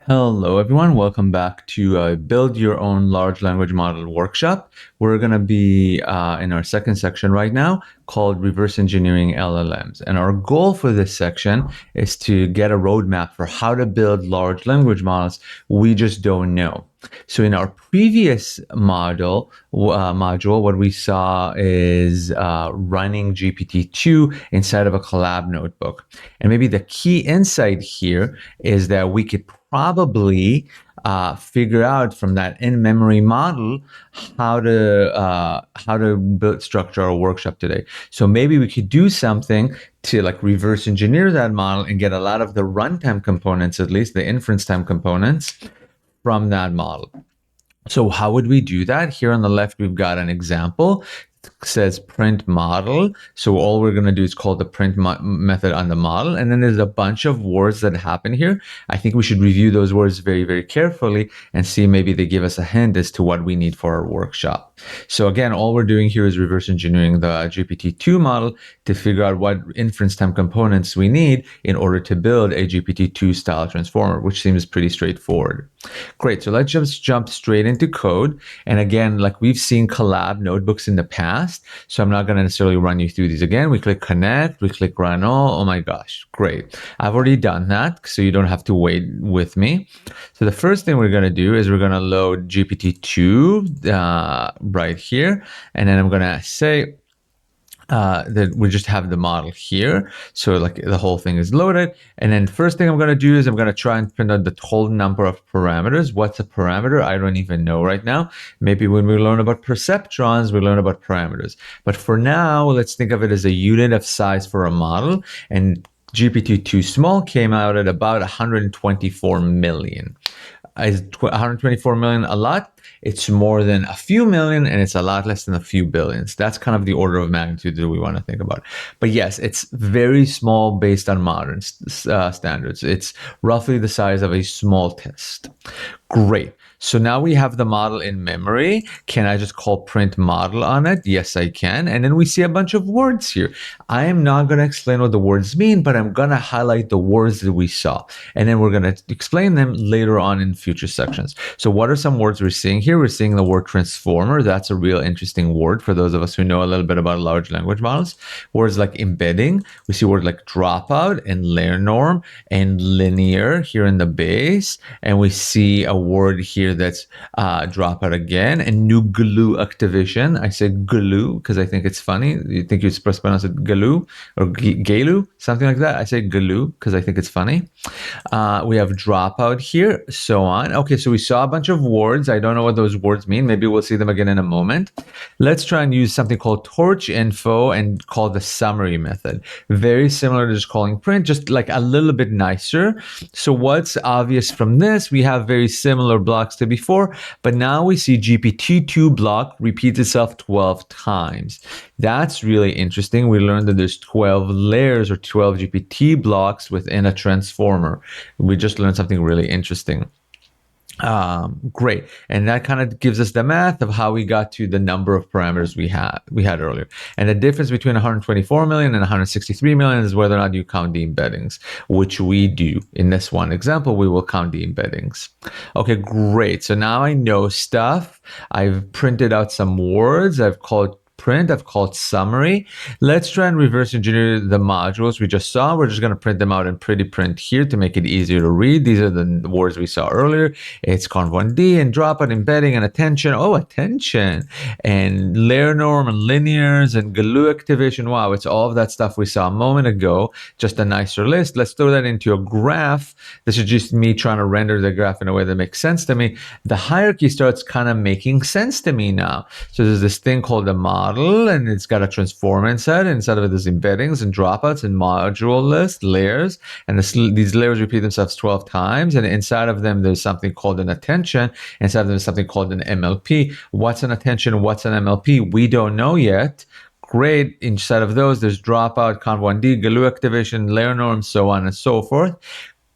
Hello, everyone. Welcome back to Build Your Own Large Language Model workshop. We're going to be in our second section right now called Reverse Engineering LLMs. And our goal for this section is to get a roadmap for how to build large language models we just don't know. So in our previous module, what we saw is running GPT-2 inside of a Colab notebook. And maybe the key insight here is that we could probably figure out from that in-memory model how to build structure our workshop today. So maybe we could do something to like reverse engineer that model and get a lot of the runtime components, at least the inference time components, from that model. So how would we do that? Here on the left, we've got an example. It says print model. So all we're going to do is call the print method on the model. And then there's a bunch of words that happen here. I think we should review those words very, very carefully and see maybe they give us a hint as to what we need for our workshop. So again, all we're doing here is reverse engineering the GPT-2 model to figure out what inference time components we need in order to build a GPT-2-Style Transformer, which seems pretty straightforward. Great, so let's just jump straight into code. And again, like we've seen Colab notebooks in the past, so I'm not going to necessarily run you through these again. We click connect, we click run all. Oh my gosh, great. I've already done that, so you don't have to wait with me. So the first thing we're going to do is we're going to load GPT-2 right here. And then I'm going to say, that we just have the model here. So like the whole thing is loaded. And then first thing I'm going to do is I'm going to try and print out the total number of parameters. What's a parameter? I don't even know right now. Maybe when we learn about perceptrons, we learn about parameters. But for now, let's think of it as a unit of size for a model. And GPT-2 small came out at about 124 million. Is 124 million a lot? It's more than a few million, and it's a lot less than a few billions. That's kind of the order of magnitude that we want to think about. But yes, it's very small based on modern standards. It's roughly the size of a small test. Great. So now we have the model in memory. Can I just call print model on it? Yes, I can. And then we see a bunch of words here. I am not going to explain what the words mean, but I'm going to highlight the words that we saw. And then we're going to explain them later on in future sections. So what are some words we're seeing here? We're seeing the word transformer. That's a real interesting word for those of us who know a little bit about large language models. Words like embedding. We see words like dropout and LayerNorm and linear here in the base. And we see a word here that's dropout again, and new Gelu activation. I say Gelu because I think it's funny. You think you're supposed to pronounce it Gelu or Gelu, something like that. I say Gelu because I think it's funny. We have dropout here, so on. Okay, so we saw a bunch of words. I don't know what those words mean. Maybe we'll see them again in a moment. Let's try and use something called torchinfo and call the summary method. Very similar to just calling print, just like a little bit nicer. So what's obvious from this? We have very similar blocks to before, but now we see GPT-2 block repeats itself 12 times. That's really interesting. We learned that there's 12 layers or 12 GPT blocks within a transformer. We just learned something really interesting. Great. And that kind of gives us the math of how we got to the number of parameters we had earlier. And the difference between 124 million and 163 million is whether or not you count the embeddings, which we do. In this one example, we will count the embeddings. Okay, great. So now I know stuff. I've printed out some words. I've called print, I've called summary. Let's try and reverse engineer the modules we just saw. We're just going to print them out in pretty print here to make it easier to read. These are the words we saw earlier. It's conv1d and dropout, embedding, and attention. Oh, attention. And LayerNorm and linears and Gelu activation. Wow, it's all of that stuff we saw a moment ago. Just a nicer list. Let's throw that into a graph. This is just me trying to render the graph in a way that makes sense to me. The hierarchy starts kind of making sense to me now. So there's this thing called the model, and it's got a transformer inside. Inside of it, there's embeddings and dropouts and module list layers, and these layers repeat themselves 12 times. And inside of them, there's something called an attention. Inside of them, there's something called an MLP. What's an attention? What's an MLP? We don't know yet. Great. Inside of those, there's dropout, conv1d, Gelu activation, LayerNorm, so on and so forth.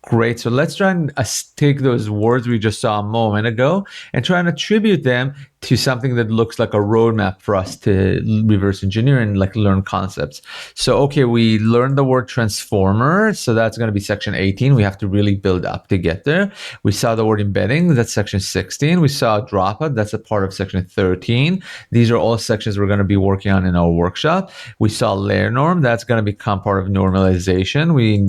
Great. So let's try and take those words we just saw a moment ago and try and attribute them to something that looks like a roadmap for us to reverse engineer and like learn concepts. So, okay, we learned the word transformer. So that's going to be section 18. We have to really build up to get there. We saw the word embedding. That's section 16. We saw dropout. That's a part of section 13. These are all sections we're going to be working on in our workshop. We saw LayerNorm. That's going to become part of normalization. We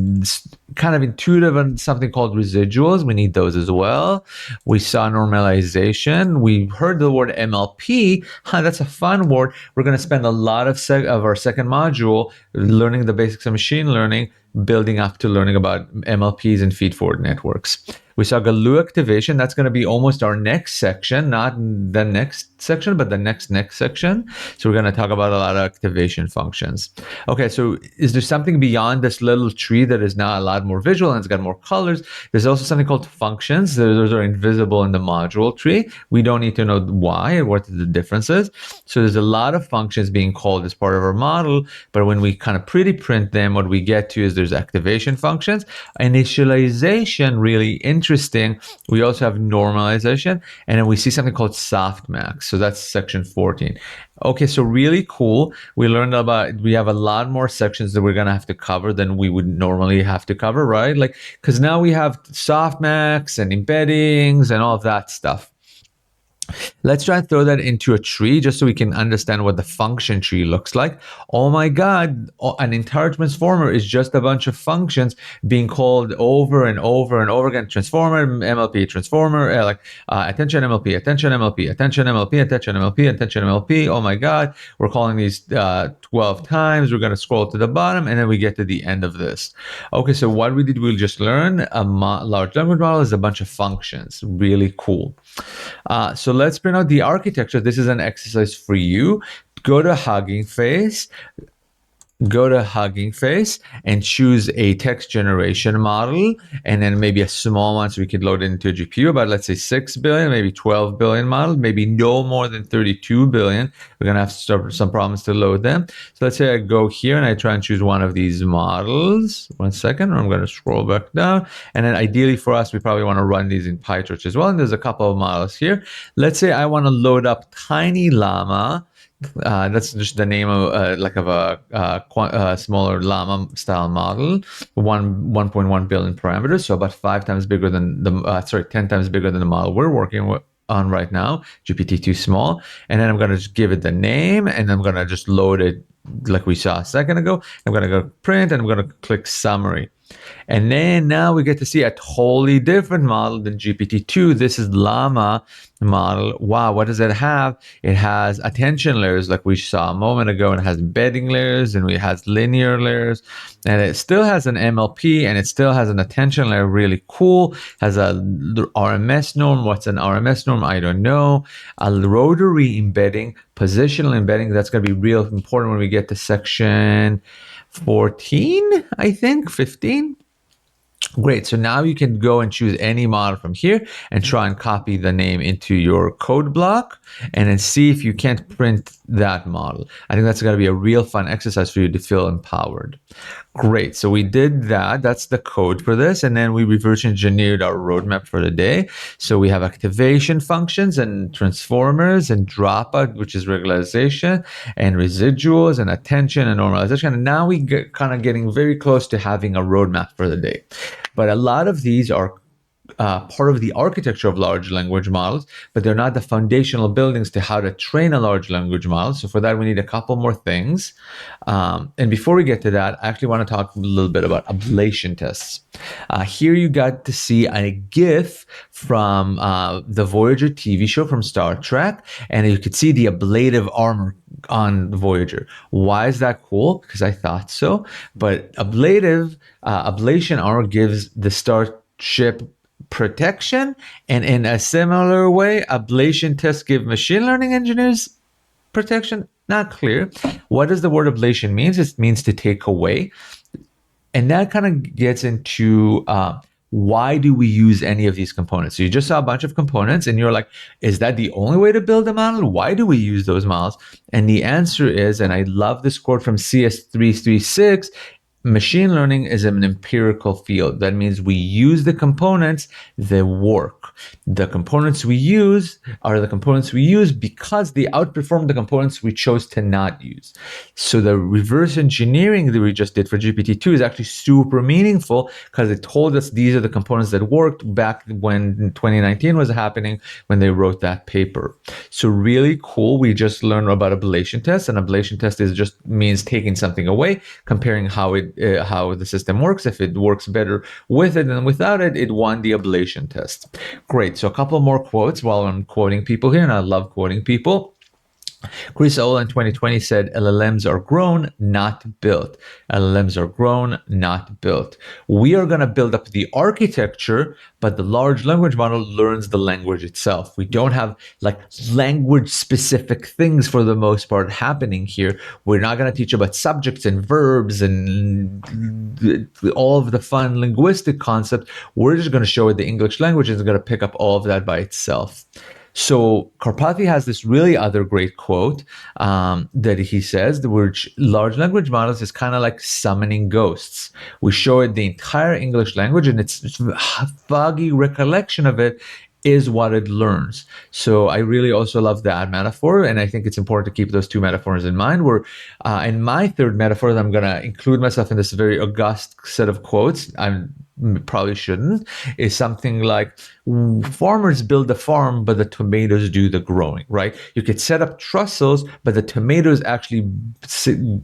kind of intuitive on something called residuals. We need those as well. We saw normalization. We heard the word MLP. That's a fun word. We're going to spend a lot of our second module learning the basics of machine learning, building up to learning about MLPs and feed-forward networks. We saw Gelu activation. That's going to be almost our next section, not the next section, but the next section. So we're going to talk about a lot of activation functions. Okay, so is there something beyond this little tree that is now a lot more visual and it's got more colors? There's also something called functions. Those are invisible in the module tree. We don't need to know why or what the difference is. So there's a lot of functions being called as part of our model, but when we kind of pretty print them, what we get to is there's activation functions, initialization, really interesting. We also have normalization, and then we see something called softmax. So that's section 14. Okay, so really cool. We learned about, we have a lot more sections that we're going to have to cover than we would normally have to cover, right? Like, because now we have softmax and embeddings and all of that stuff. Let's try and throw that into a tree just so we can understand what the function tree looks like. Oh my God, an entire transformer is just a bunch of functions being called over and over and over again. Transformer, MLP, transformer, attention MLP, attention MLP, attention MLP, attention MLP, attention MLP. Oh my God, we're calling these 12 times. We're going to scroll to the bottom and then we get to the end of this. Okay, so what we did, we'll just learn a large language model is a bunch of functions. Really cool. So let's print out the architecture. This is an exercise for you. Go to Hugging Face. And choose a text generation model, and then maybe a small one so we could load it into a GPU, about let's say 6 billion, maybe 12 billion model, maybe no more than 32 billion. We're going to have some problems to load them. So let's say I go here and I try and choose one of these models. 1 second, I'm going to scroll back down. And then ideally for us, we probably want to run these in PyTorch as well. And there's a couple of models here. Let's say I want to load up TinyLlama. That's just the name of a smaller llama style model, 1.1 billion parameters, so about 5 times bigger than 10 times bigger than the model we're working on right now, GPT-2 small. And then I'm going to just give it the name, and I'm going to just load it like we saw a second ago. I'm going to go print, and I'm going to click summary. And then now we get to see a totally different model than GPT-2. This is Llama model. Wow, what does it have? It has attention layers like we saw a moment ago, and it has embedding layers, and it has linear layers, and it still has an MLP, and it still has an attention layer. Really cool. Has a RMSNorm. What's an RMSNorm? I don't know. A rotary embedding, positional embedding. That's going to be real important when we get to section 14, I think, 15. Great. So now you can go and choose any model from here and try and copy the name into your code block and then see if you can't print that model. I think that's going to be a real fun exercise for you to feel empowered. Great. So we did that. That's the code for this. And then we reverse engineered our roadmap for the day. So we have activation functions and transformers and dropout, which is regularization, and residuals and attention and normalization. And now we get kind of getting very close to having a roadmap for the day. But a lot of these are part of the architecture of large language models, but they're not the foundational buildings to how to train a large language model. So for that, we need a couple more things. And before we get to that, I actually want to talk a little bit about ablation tests. Here you got to see a GIF from the Voyager TV show from Star Trek, and you could see the ablative armor on Voyager. Why is that cool? Because I thought so. But ablation armor gives the starship protection, and in a similar way, ablation tests give machine learning engineers protection. Not clear. What does the word ablation mean? It means to take away, and that kind of gets into why do we use any of these components? So you just saw a bunch of components, and you're like, is that the only way to build a model? Why do we use those models? And the answer is, and I love this quote from CS336, machine learning is an empirical field. That means we use the components that work. The components we use are the components we use because they outperform the components we chose to not use. So the reverse engineering that we just did for GPT-2 is actually super meaningful because it told us these are the components that worked back when 2019 was happening when they wrote that paper. So really cool. We just learned about ablation test, and ablation test is just means taking something away, comparing how the system works. If it works better with it than without it, it won the ablation test. Great. So a couple more quotes while I'm quoting people here, and I love quoting people. Chris Ola in 2020 said, LLMs are grown, not built. LLMs are grown, not built. We are going to build up the architecture, but the large language model learns the language itself. We don't have like language specific things for the most part happening here. We're not going to teach about subjects and verbs and all of the fun linguistic concepts. We're just going to show it the English language, and it's going to pick up all of that by itself. So Karpathy has this really other great quote that he says, which large language models is kind of like summoning ghosts. We show it the entire English language, and its foggy recollection of it is what it learns. So I really also love that metaphor, and I think it's important to keep those two metaphors in mind. Where in my third metaphor, that I'm going to include myself in this very august set of quotes, I probably shouldn't, is something like, farmers build the farm, but the tomatoes do the growing, right? You could set up trussels, but the tomatoes actually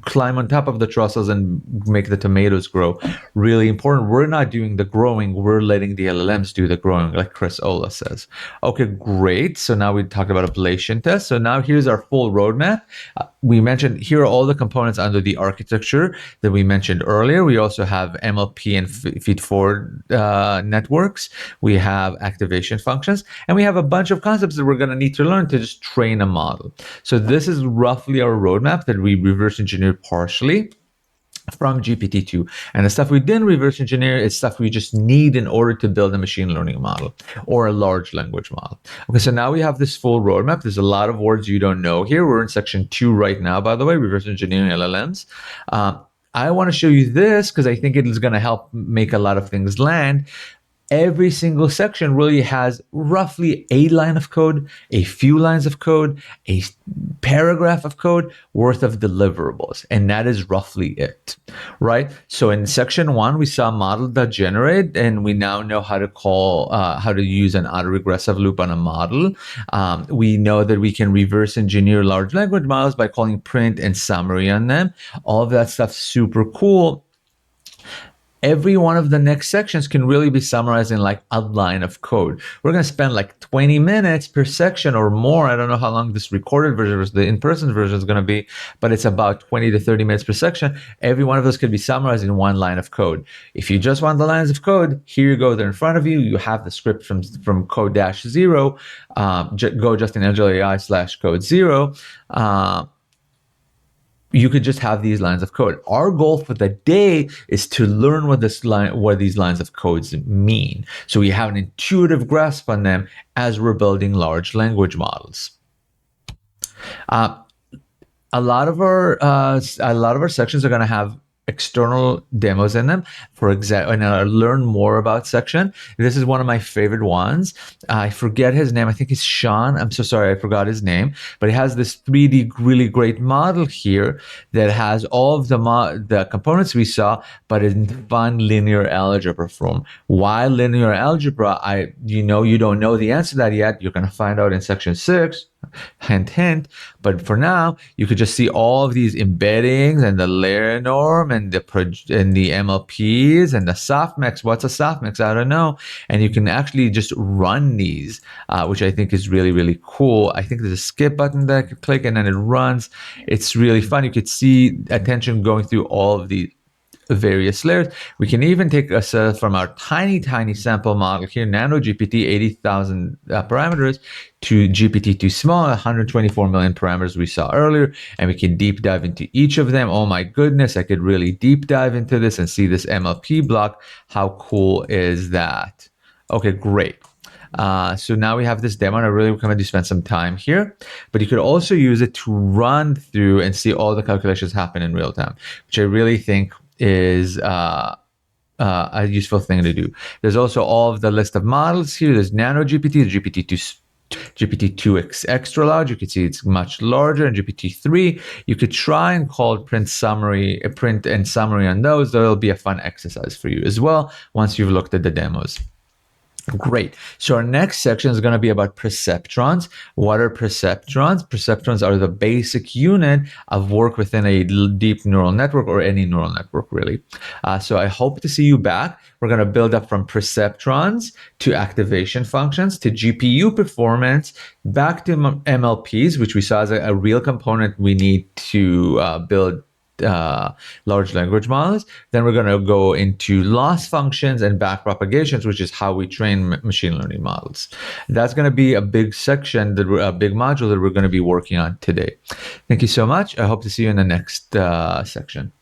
climb on top of the trussels and make the tomatoes grow. Really important. We're not doing the growing. We're letting the LLMs do the growing, like Chris Ola says. Okay, great. So now we talked about ablation tests. So now here's our full roadmap. We mentioned here are all the components under the architecture that we mentioned earlier. We also have MLP and feed-forward networks. We have activation functions, and we have a bunch of concepts that we're going to need to learn to just train a model. So this is roughly our roadmap that we reverse engineered partially from GPT-2. And the stuff we didn't reverse engineer is stuff we just need in order to build a machine learning model or a large language model. Okay, so now we have this full roadmap. There's a lot of words you don't know here. We're in section 2 right now, by the way, reverse engineering LLMs. I want to show you this because I think it is going to help make a lot of things land. Every single section really has roughly a line of code, a few lines of code, a paragraph of code worth of deliverables. And that is roughly it, right? So in section 1, we saw model.generate, and we now know how to use an autoregressive loop on a model. We know that we can reverse engineer large language models by calling print and summary on them. All of that stuff's super cool. Every one of the next sections can really be summarized in like a line of code. We're going to spend like 20 minutes per section or more. I don't know how long this recorded version versus the in-person version is going to be, but it's about 20 to 30 minutes per section. Every one of those could be summarized in one line of code. If you just want the lines of code, here you go. They're in front of you. You have the script from code-0. Go just in AgileAI/code0. You could just have these lines of code. Our goal for the day is to learn what these lines of codes mean, so we have an intuitive grasp on them as we're building large language models. A lot of our sections are going to have external demos in them. For example, and I'll learn more about section. This is one of my favorite ones. I forget his name. I think it's Sean. I'm so sorry, I forgot his name. But it has this 3D really great model here that has all of the components we saw, but in fun linear algebra form. Why linear algebra? You don't know the answer to that yet. You're going to find out in section 6. Hint, hint. But for now, you could just see all of these embeddings and the LayerNorm and the MLPs and the softmax. What's a softmax? I don't know. And you can actually just run these, which I think is really, really cool. I think there's a skip button that I could click and then it runs. It's really fun. You could see attention going through all of the various layers. We can even take a set from our tiny sample model here, Nano GPT, 80,000 parameters, to GPT-2 small, 124 million parameters we saw earlier, and we can deep dive into each of them. Oh my goodness, I could really deep dive into this and see this MLP block. How cool is that? Okay, great. So now we have this demo, and I really recommend you spend some time here. But you could also use it to run through and see all the calculations happen in real time, which I really think is a useful thing to do. There's also all of the list of models here. There's Nano GPT, GPT-2, GPT-2 extra large. You can see it's much larger. And GPT-3, you could try and call print and summary on those. That'll be a fun exercise for you as well once you've looked at the demos. Great. So our next section is going to be about perceptrons. What are perceptrons? Perceptrons are the basic unit of work within a deep neural network, or any neural network, really. So I hope to see you back. We're going to build up from perceptrons to activation functions to GPU performance, back to MLPs, which we saw as a real component we need to build large language models. Then we're going to go into loss functions and backpropagations, which is how we train machine learning models. That's going to be a big section, a big module that we're going to be working on today. Thank you so much. I hope to see you in the next section.